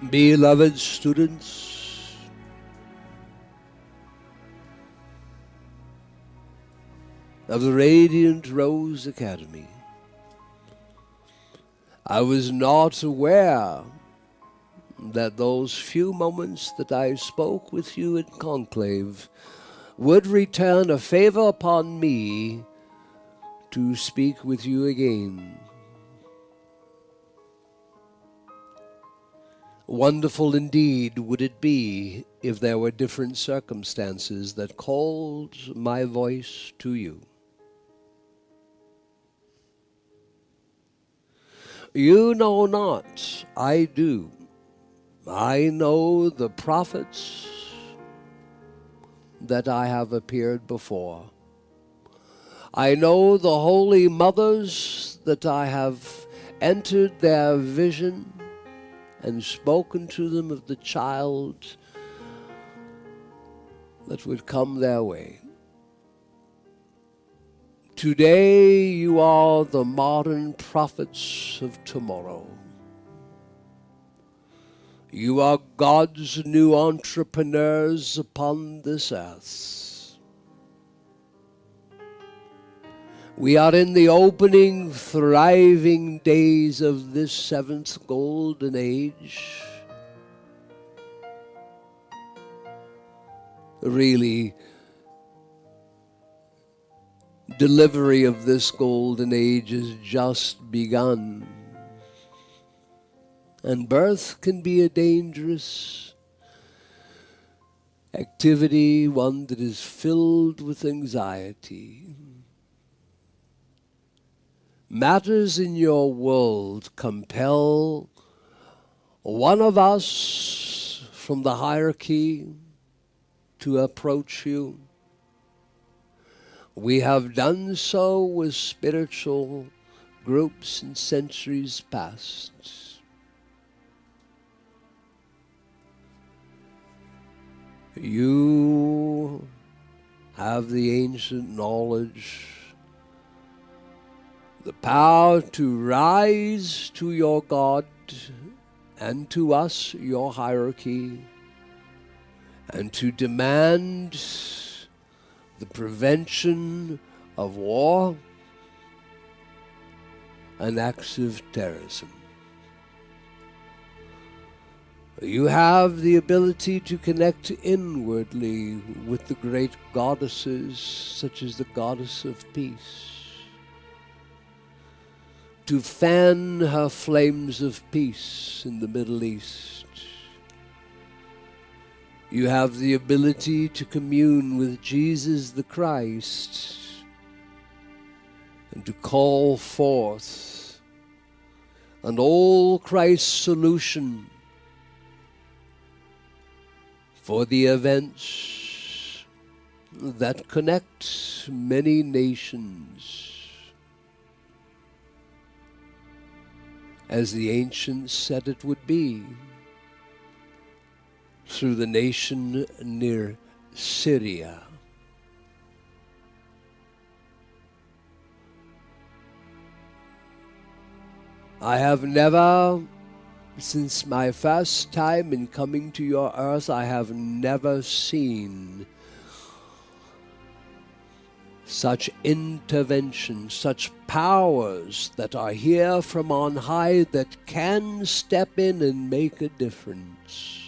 Beloved students, of the Radiant Rose Academy, I was not aware that those few moments that I spoke with you in conclave would return a favor upon me to speak with you again. Wonderful indeed would it be if there were different circumstances that called my voice to you. You know not, I do. I know the prophets that I have appeared before. I know the holy mothers that I have entered their vision and spoken to them of the child that would come their way. Today you are the modern prophets of tomorrow. You are God's new entrepreneurs upon this earth. We are in the opening, thriving days of this seventh golden age. Really, delivery of this golden age has just begun. And birth can be a dangerous activity, one that is filled with anxiety. Matters in your world compel one of us from the hierarchy to approach you. We have done so with spiritual groups in centuries past. You have the ancient knowledge, the power to rise to your God and to us, your hierarchy, and to demand the prevention of war and acts of terrorism. You have the ability to connect inwardly with the great goddesses, such as the goddess of peace, to fan her flames of peace in the Middle East. You have the ability to commune with Jesus the Christ and to call forth an all Christ solution for the events that connect many nations. As the ancients said it would be, through the nation near Syria. I have never, since my first time in coming to your earth, I have never seen such intervention, such powers that are here from on high that can step in and make a difference.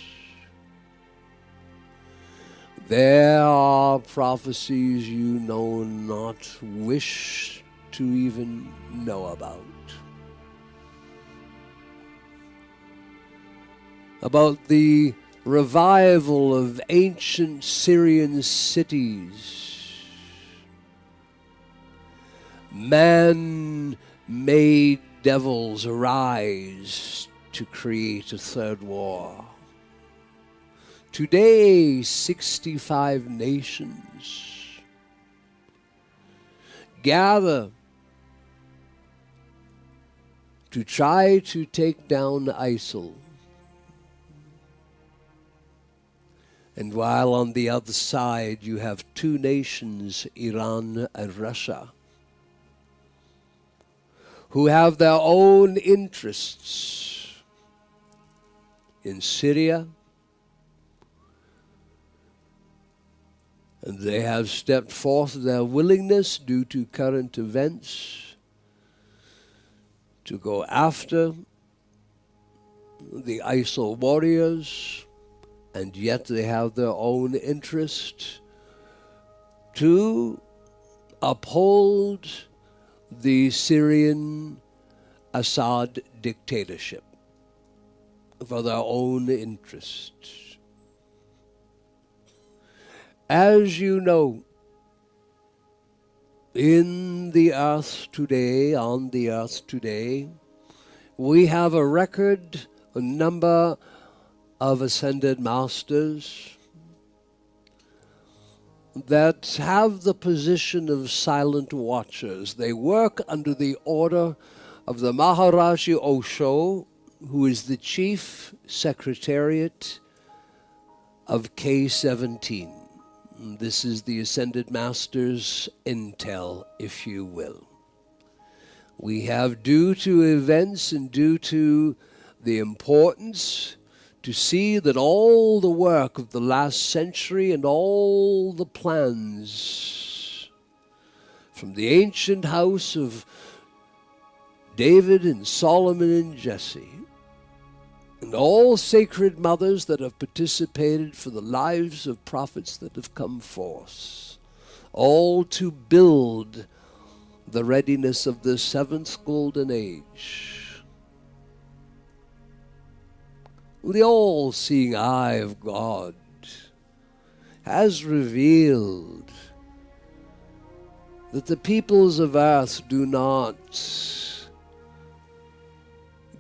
There are prophecies you know not, wish to even know about the revival of ancient Syrian cities. Man-made devils arise to create a third war. Today, 65 nations gather to try to take down ISIL. And while on the other side you have two nations, Iran and Russia, who have their own interests in Syria, and they have stepped forth their willingness due to current events to go after the ISIL warriors, and yet they have their own interest to uphold the Syrian Assad dictatorship for their own interests. As you know, on the earth today, we have a record, a number of ascended masters that have the position of silent watchers. They work under the order of the Maharaji Osho, who is the chief secretariat of K-17. This is the Ascended Masters' intel, if you will. We have, due to events and due to the importance, to see that all the work of the last century and all the plans from the ancient house of David and Solomon and Jesse, and all sacred mothers that have participated for the lives of prophets that have come forth, all to build the readiness of the seventh golden age. The all-seeing eye of God has revealed that the peoples of earth do not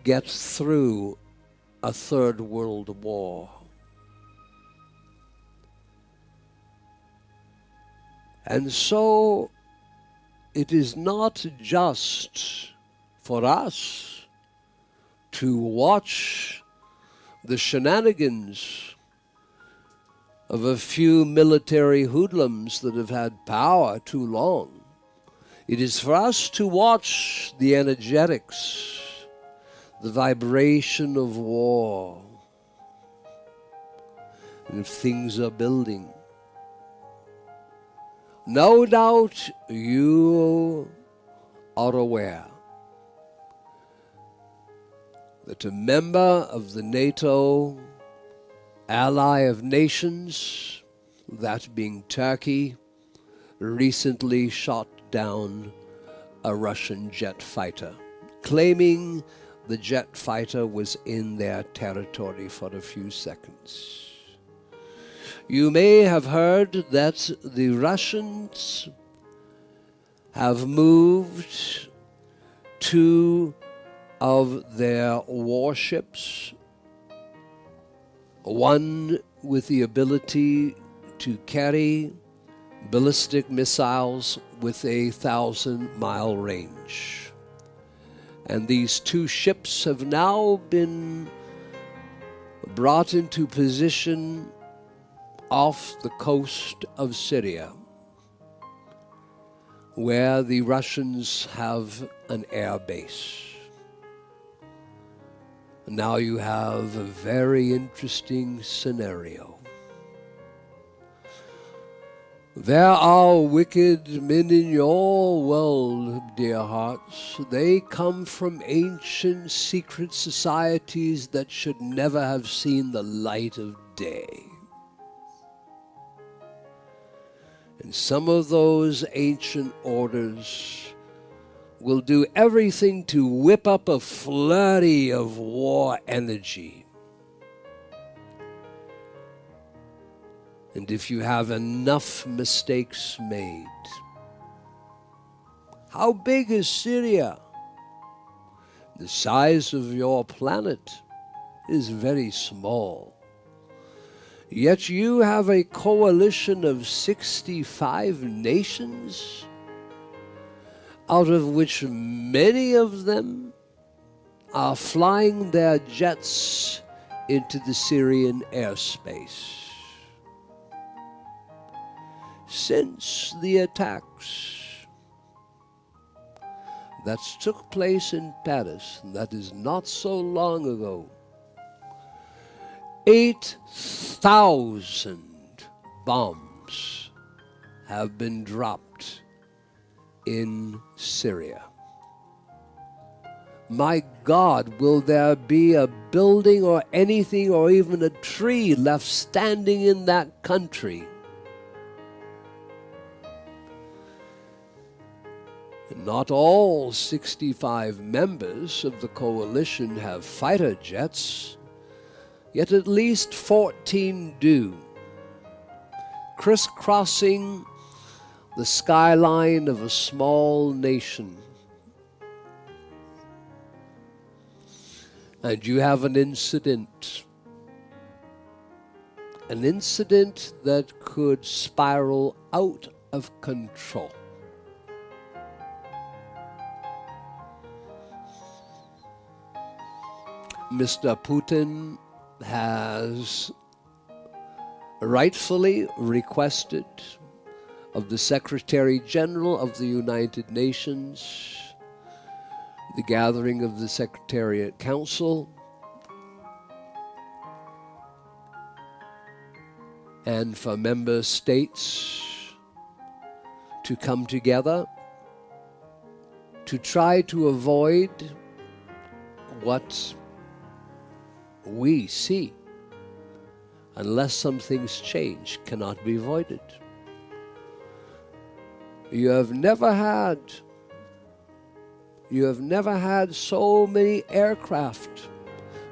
get through a third world war. And so it is not just for us to watch the shenanigans of a few military hoodlums that have had power too long. It is for us to watch the energetics, the vibration of war, and if things are building. No doubt you are aware that a member of the NATO ally of nations, that being Turkey, recently shot down a Russian jet fighter, claiming the jet fighter was in their territory for a few seconds. You may have heard that the Russians have moved two of their warships, one with the ability to carry ballistic missiles with a 1,000-mile range. And these two ships have now been brought into position off the coast of Syria, where the Russians have an air base. Now you have a very interesting scenario. There are wicked men in your world, dear hearts. They come from ancient secret societies that should never have seen the light of day. And some of those ancient orders will do everything to whip up a flurry of war energy. And if you have enough mistakes made, how big is Syria? The size of your planet is very small. Yet you have a coalition of 65 nations, out of which many of them are flying their jets into the Syrian airspace. Since the attacks that took place in Paris, and that is not so long ago, 8,000 bombs have been dropped in Syria. My God, will there be a building or anything or even a tree left standing in that country? Not all 65 members of the coalition have fighter jets, yet at least 14 do, crisscrossing the skyline of a small nation. And you have an incident that could spiral out of control. Mr. Putin has rightfully requested of the Secretary General of the United Nations, the gathering of the Secretariat Council, and for member states to come together to try to avoid what we see, unless some things change, cannot be avoided. You have never had so many aircraft,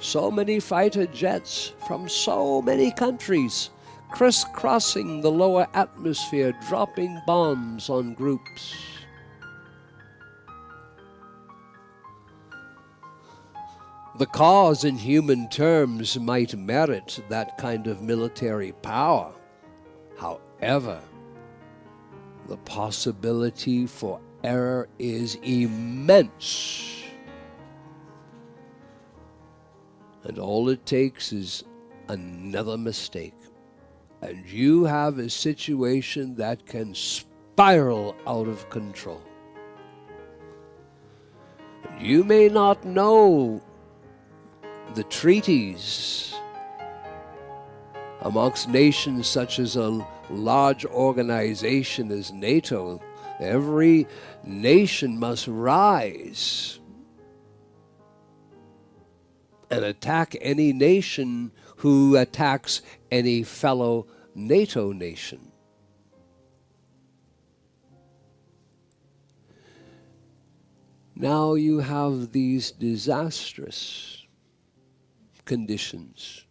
so many fighter jets from so many countries crisscrossing the lower atmosphere, dropping bombs on groups. The cause in human terms might merit that kind of military power. However, the possibility for error is immense. And all it takes is another mistake. And you have a situation that can spiral out of control. You may not know the treaties amongst nations such as a large organization as NATO. Every nation must rise and attack any nation who attacks any fellow NATO nation. Now you have these disastrous conditions.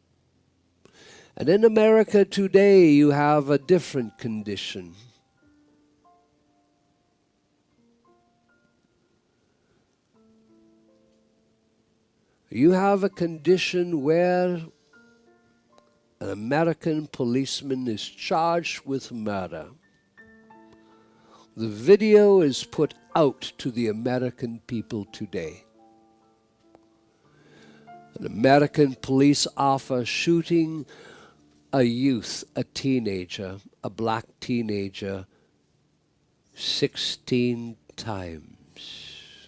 And in America today, you have a different condition. You have a condition where an American policeman is charged with murder. The video is put out to the American people today. An American police officer shooting a youth, a teenager, a black teenager, 16 times.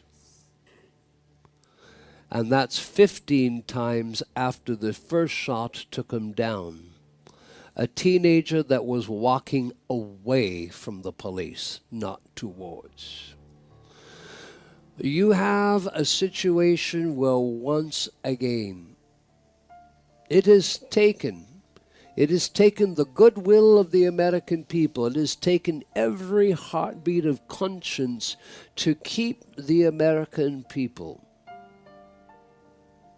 And that's 15 times after the first shot took him down. A teenager that was walking away from the police, not towards. You have a situation where once again it has taken the goodwill of the American people. It has taken every heartbeat of conscience to keep the American people,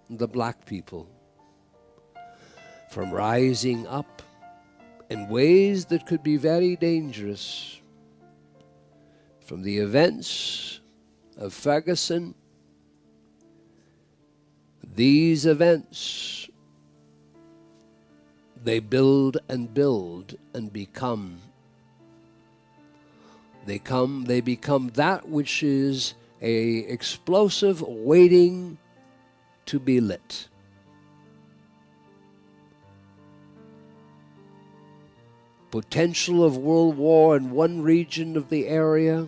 the black people, from rising up in ways that could be very dangerous. From the events of Ferguson, these events, they build and build and become. They become that which is a explosive waiting to be lit. Potential of world war in one region of the area,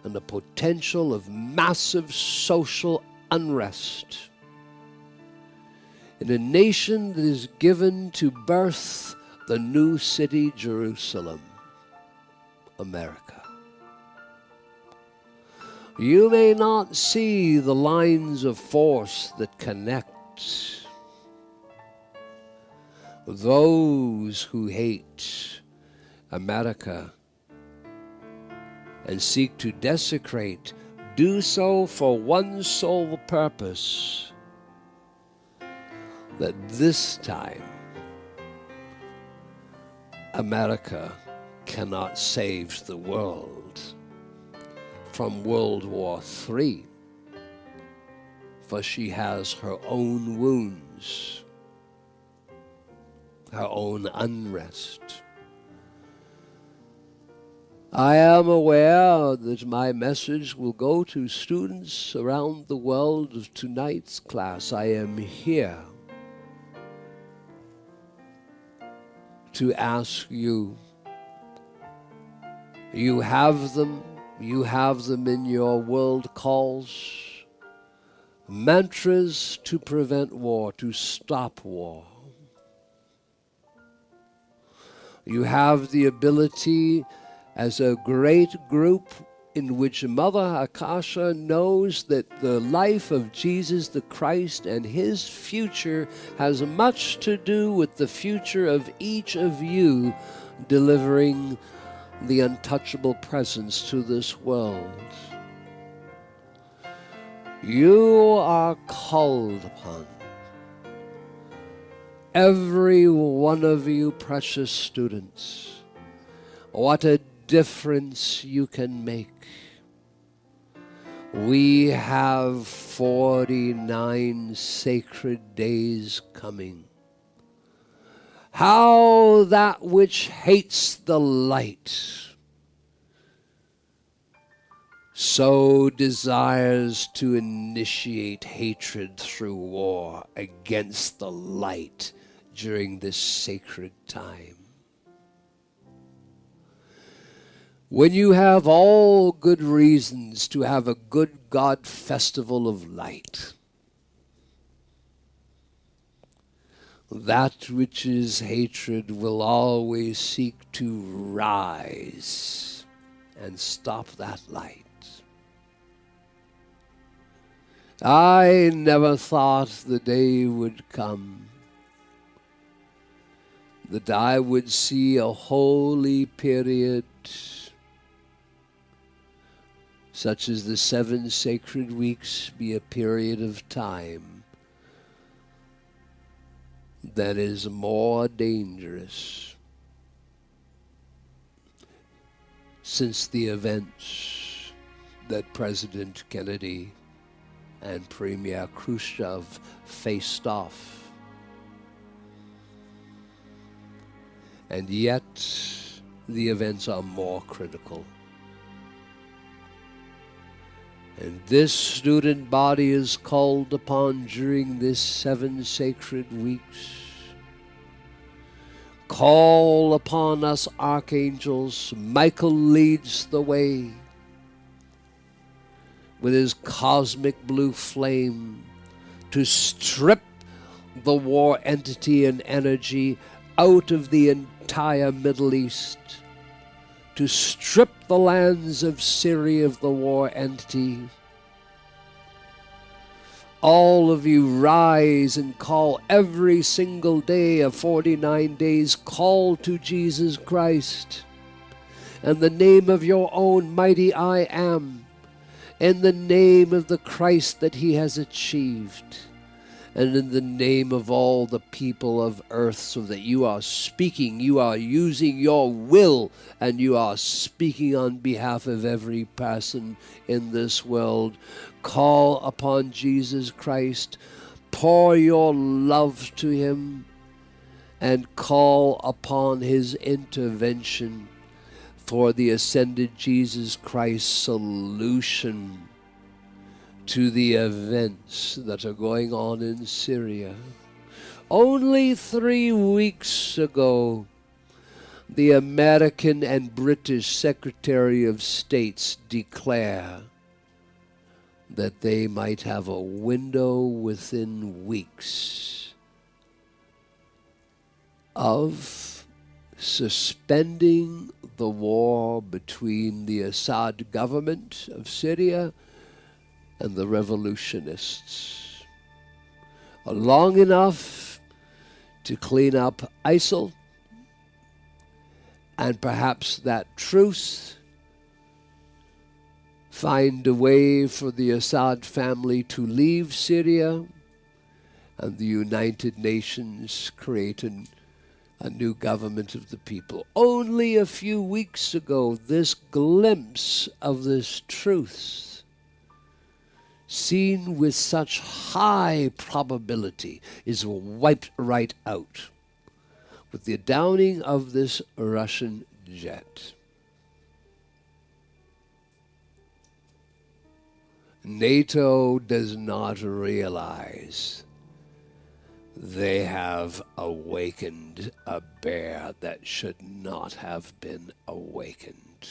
and the potential of massive social unrest in a nation that is given to birth the new city, Jerusalem, America. You may not see the lines of force that connect those who hate America and seek to desecrate, do so for one sole purpose, that this time America cannot save the world from World War III, for she has her own wounds, her own unrest. I am aware that my message will go to students around the world of tonight's class. I am here to ask you. You have them in your world calls. Mantras to prevent war, to stop war. You have the ability as a great group in which Mother Akasha knows that the life of Jesus the Christ and his future has much to do with the future of each of you delivering the untouchable presence to this world. You are called upon. Every one of you precious students, what a difference you can make. We have 49 sacred days coming. How that which hates the light so desires to initiate hatred through war against the light during this sacred time. When you have all good reasons to have a good God festival of light, that which is hatred will always seek to rise and stop that light. I never thought the day would come that I would see a holy period such as the 7 sacred weeks be a period of time that is more dangerous since the events that President Kennedy and Premier Khrushchev faced off. And yet, the events are more critical. And this student body is called upon during this 7 sacred weeks. Call upon us, archangels. Michael leads the way with his cosmic blue flame to strip the war entity and energy out of the entire Middle East, to strip the lands of Syria of the war entity. All of you rise and call every single day of 49 days, call to Jesus Christ in the name of your own mighty I am, in the name of the Christ that he has achieved, and in the name of all the people of earth, so that you are speaking, you are using your will, and you are speaking on behalf of every person in this world. Call upon Jesus Christ, pour your love to him, and call upon his intervention for the ascended Jesus Christ solution to the events that are going on in Syria. Only 3 weeks ago, the American and British Secretary of States declare that they might have a window within weeks of suspending the war between the Assad government of Syria and the revolutionists. Long enough to clean up ISIL, and perhaps that truce find a way for the Assad family to leave Syria, and the United Nations create a new government of the people. Only a few weeks ago, this glimpse of this truth, seen with such high probability, is wiped right out with the downing of this Russian jet. NATO does not realize they have awakened a bear that should not have been awakened.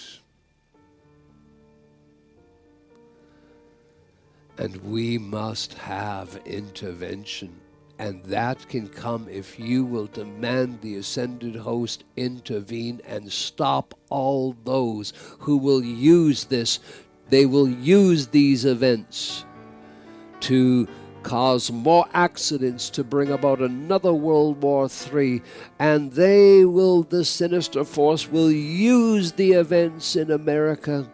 And we must have intervention. And that can come if you will demand the ascended host intervene and stop all those who will use this. They will use these events to cause more accidents, to bring about another World War III, and the sinister force will use the events in America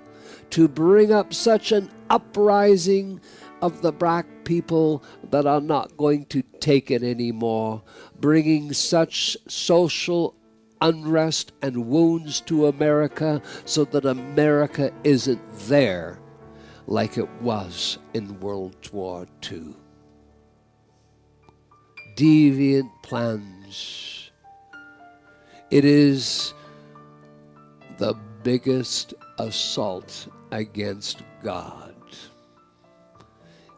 to bring up such an uprising of the black people that are not going to take it anymore, bringing such social unrest and wounds to America so that America isn't there like it was in World War II. Deviant plans. It is the biggest assault against God.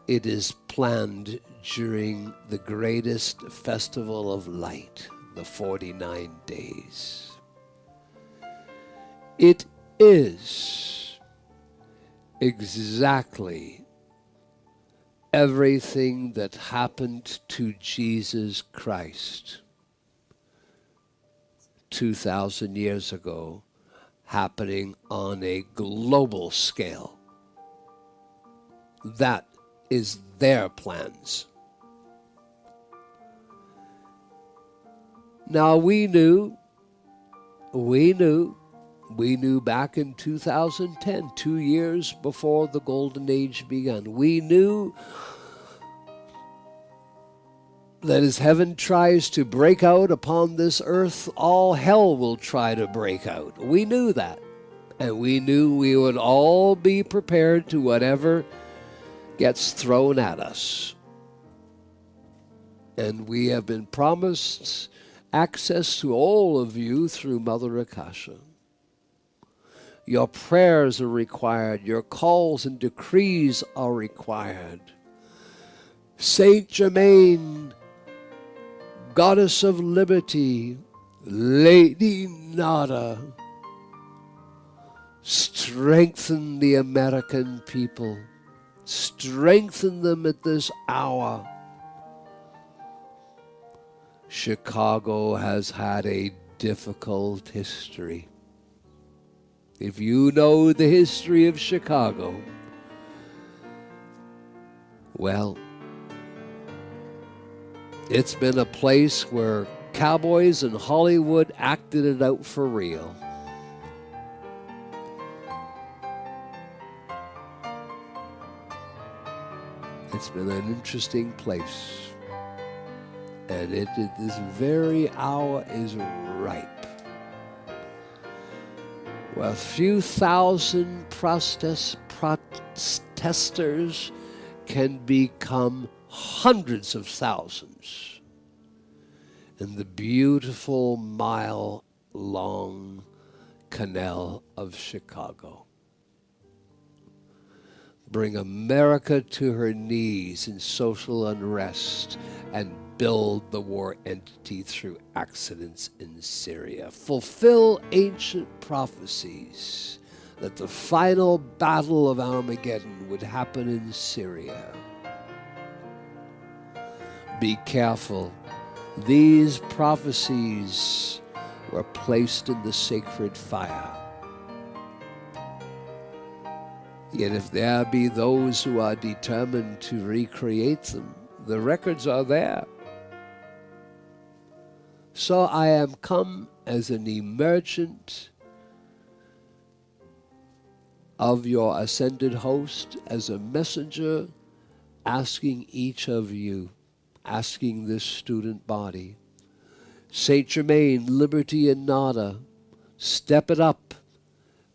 It is planned during the greatest festival of light, the 49 days. It is exactly everything that happened to Jesus Christ 2,000 years ago, happening on a global scale. That is their plans. Now we knew back in 2010, 2 years before the Golden Age began, we knew that as heaven tries to break out upon this earth, all hell will try to break out. We knew that. And we knew we would all be prepared to whatever gets thrown at us. And we have been promised access to all of you through Mother Akasha. Your prayers are required. Your calls and decrees are required. Saint Germain, Goddess of Liberty, Lady Nada, strengthen the American people. Strengthen them at this hour. Chicago has had a difficult history. If you know the history of Chicago, well, it's been a place where cowboys in Hollywood acted it out for real. It's been an interesting place. And this very hour is ripe. Well, a few thousand protesters can become hundreds of thousands in the beautiful mile-long canal of Chicago. Bring America to her knees in social unrest and build the war entity through accidents in Syria. Fulfill ancient prophecies that the final battle of Armageddon would happen in Syria. Be careful These prophecies were placed in the sacred fire. Yet if there be those who are determined to recreate them, the records are there. So I am come as an emergent of your ascended host, as a messenger, asking each of you, asking this student body, Saint Germain, Liberty, and Nada, step it up,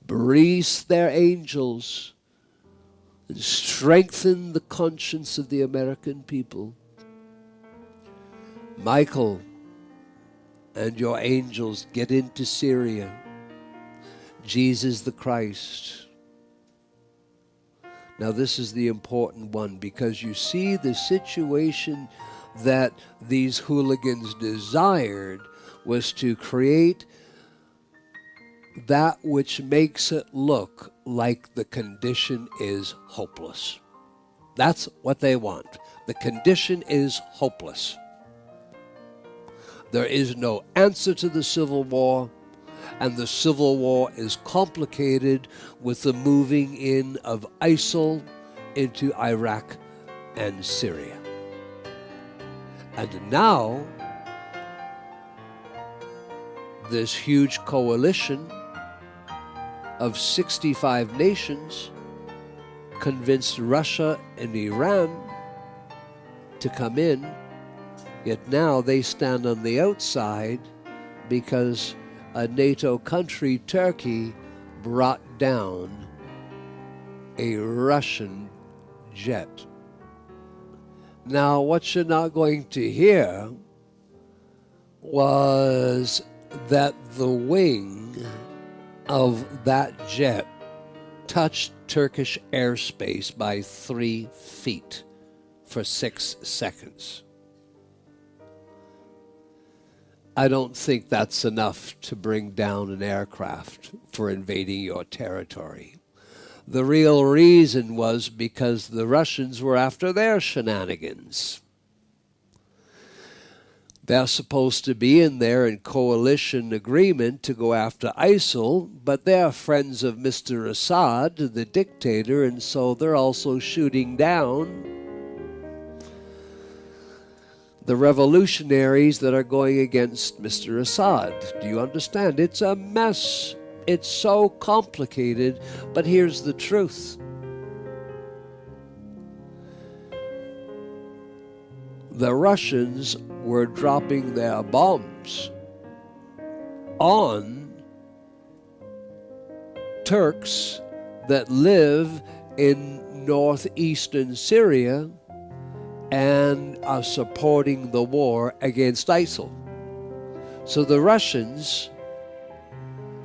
breathe their angels, and strengthen the conscience of the American people. Michael and your angels, get into Syria. Jesus the Christ. Now this is the important one, because you see the situation that these hooligans desired was to create that which makes it look like the condition is hopeless. That's what they want. The condition is hopeless. There is no answer to the civil war, and the civil war is complicated with the moving in of ISIL into Iraq and Syria. And now, this huge coalition of 65 nations convinced Russia and Iran to come in, yet now they stand on the outside because a NATO country, Turkey, brought down a Russian jet. Now, what you're not going to hear was that the wing of that jet touched Turkish airspace by 3 feet for 6 seconds. I don't think that's enough to bring down an aircraft for invading your territory. The real reason was because the Russians were after their shenanigans. They're supposed to be in there in coalition agreement to go after ISIL, but they're friends of Mr. Assad, the dictator, and so they're also shooting down the revolutionaries that are going against Mr. Assad. Do you understand? It's a mess. It's so complicated, but here's the truth. The Russians were dropping their bombs on Turks that live in northeastern Syria and are supporting the war against ISIL. So the Russians,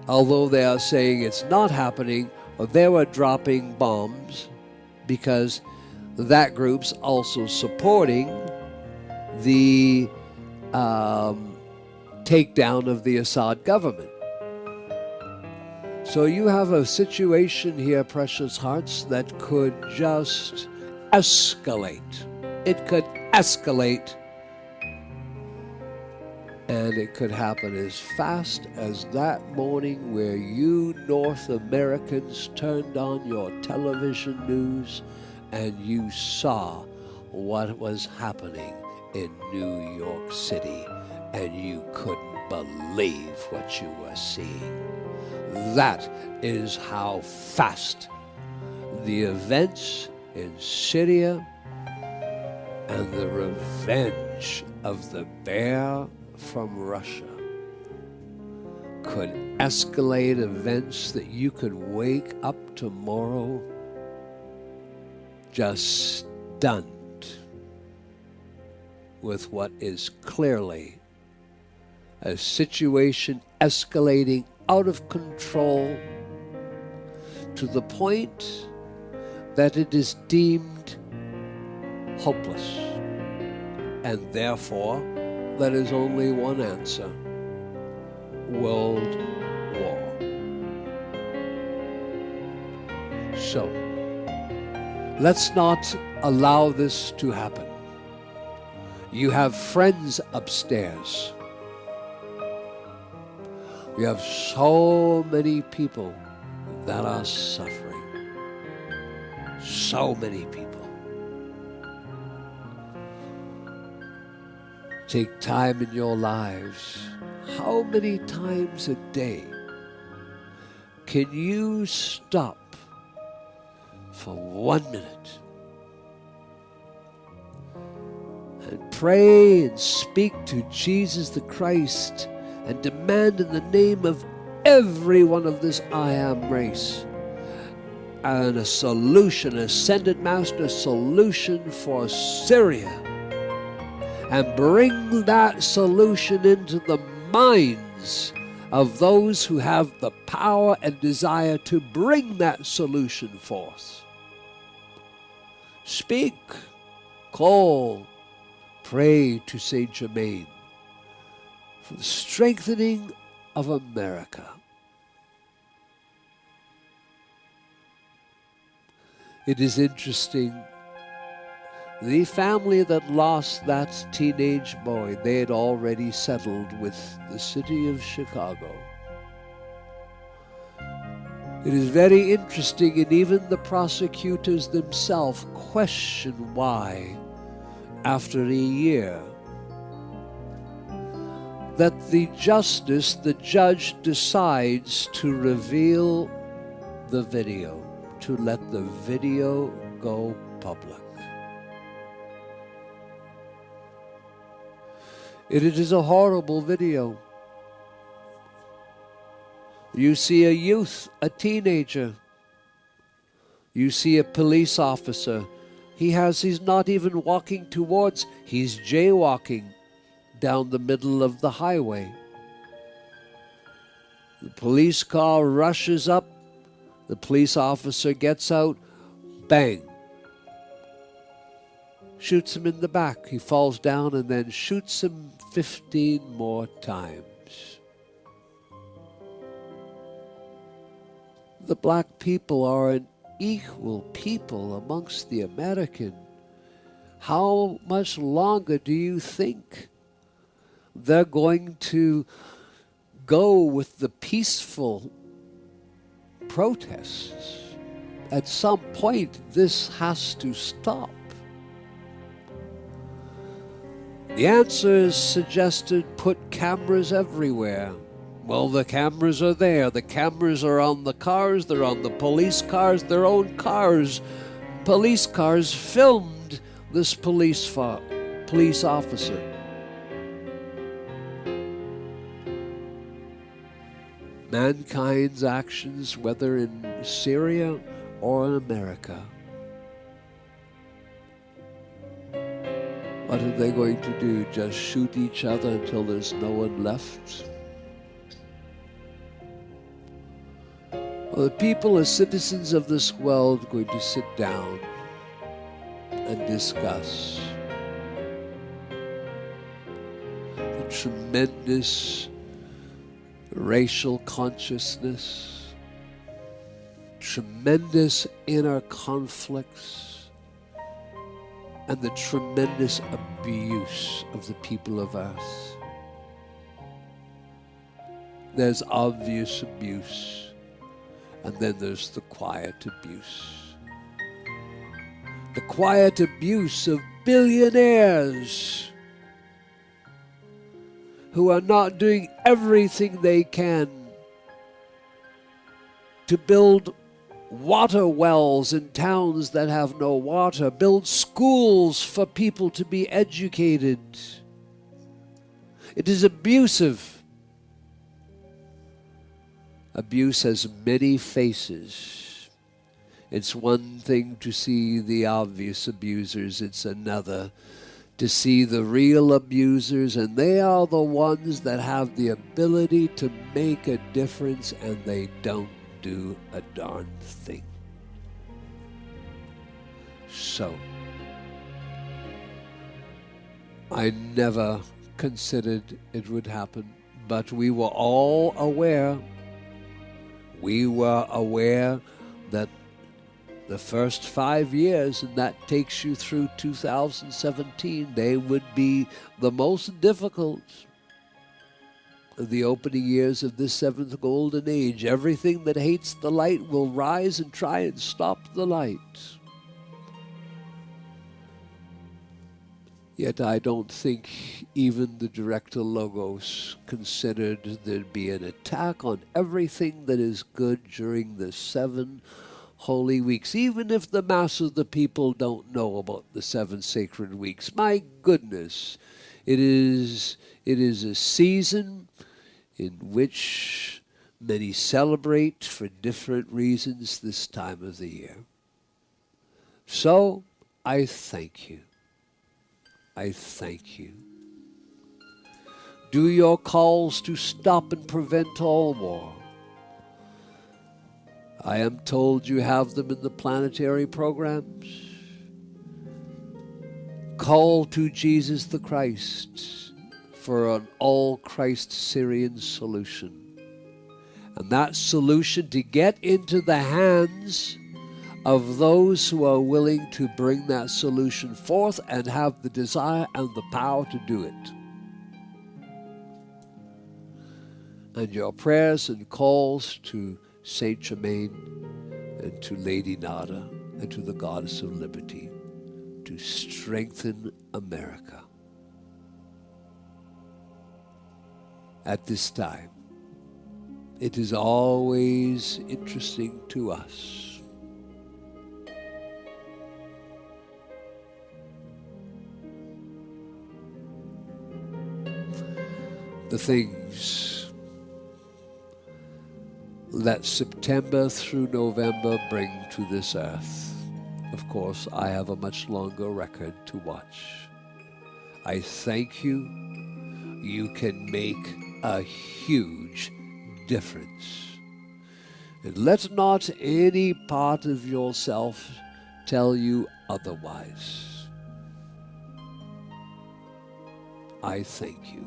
although they are saying it's not happening, they were dropping bombs because that group's also supporting the takedown of the Assad government. So you have a situation here, precious hearts, that could just escalate. It could escalate, and it could happen as fast as that morning where you North Americans turned on your television news and you saw what was happening in New York City, and you couldn't believe what you were seeing. That is how fast the events in Syria and the revenge of the bear from Russia could escalate events that you could wake up tomorrow just stunned with what is clearly a situation escalating out of control to the point that it is deemed hopeless. And therefore, there is only one answer: world war. So, let's not allow this to happen. You have friends upstairs. You have so many people that are suffering. So many people. Take time in your lives. How many times a day can you stop for 1 minute and pray and speak to Jesus the Christ and demand in the name of every one of this I am race and a solution, ascended master solution for Syria, and bring that solution into the minds of those who have the power and desire to bring that solution forth. Speak, call, pray to Saint Germain for the strengthening of America. It is interesting. The family that lost that teenage boy, they had already settled with the city of Chicago. It is very interesting, and even the prosecutors themselves question why, after a year, that the judge decides to reveal the video, to let the video go public. It is a horrible video. You see a youth, a teenager. You see a police officer. He's not even walking towards, he's jaywalking down the middle of the highway. The police car rushes up. The police officer gets out. Bang. Shoots him in the back. He falls down and then shoots him 15 more times. The black people are an equal people amongst the American. How much longer do you think they're going to go with the peaceful protests? At some point, this has to stop. The answer is suggested, put cameras everywhere. Well, the cameras are there. The cameras are on the cars. They're on the police cars, their own cars. Police cars filmed this police officer. Mankind's actions, whether in Syria or in America. What are they going to do? Just shoot each other until there's no one left? Well, the people as citizens of this world are going to sit down and discuss the tremendous racial consciousness, tremendous inner conflicts, and the tremendous abuse of the people of earth. There's obvious abuse, and then there's the quiet abuse. The quiet abuse of billionaires who are not doing everything they can to build water wells in towns that have no water, build schools for people to be educated. It is abusive. Abuse has many faces. It's one thing to see the obvious abusers, it's another to see the real abusers, and they are the ones that have the ability to make a difference, and they don't do a darn thing. So, I never considered it would happen, but we were all aware. We were aware that the first 5 years, and that takes you through 2017, they would be the most difficult of the opening years of this seventh golden age. Everything that hates the light will rise and try and stop the light. Yet I don't think even the Director Logos considered there'd be an attack on everything that is good during the 7 holy weeks, even if the mass of the people don't know about the 7 sacred weeks. My goodness, it is a season in which many celebrate for different reasons this time of the year. So I thank you. I thank you. Do your calls to stop and prevent all war. I am told you have them in the planetary programs. Call to Jesus the Christ for an all-Christ Syrian solution. And that solution to get into the hands of those who are willing to bring that solution forth and have the desire and the power to do it. And your prayers and calls to Saint Germain and to Lady Nada and to the Goddess of Liberty to strengthen America. At this time, it is always interesting to us the things that September through November bring to this earth. Of course, I have a much longer record to watch. I thank you. You can make a huge difference. And let not any part of yourself tell you otherwise. I thank you.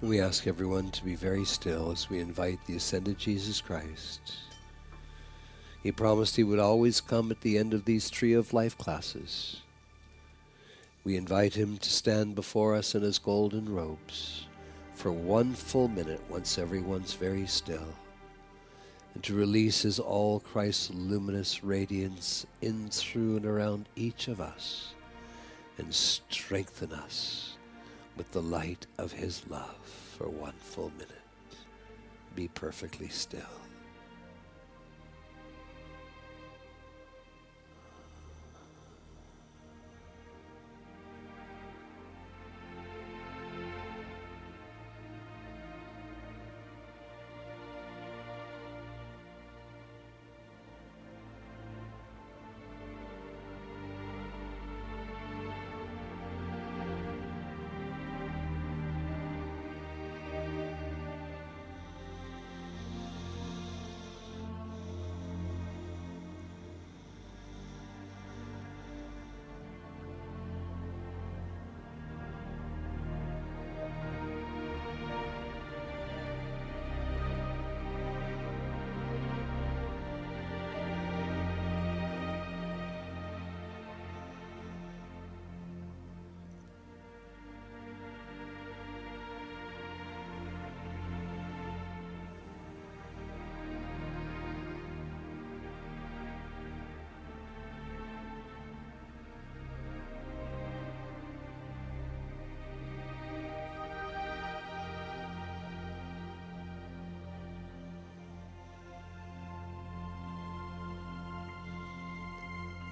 We ask everyone to be very still as we invite the ascended Jesus Christ. He promised he would always come at the end of these Tree of Life classes. We invite him to stand before us in his golden robes for 1 full minute once everyone's very still, and to release his all Christ's luminous radiance in, through, and around each of us, and strengthen us with the light of his love for 1 full minute. Be perfectly still.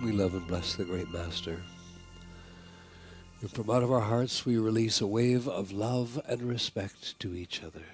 We love and bless the great Master. And from out of our hearts we release a wave of love and respect to each other.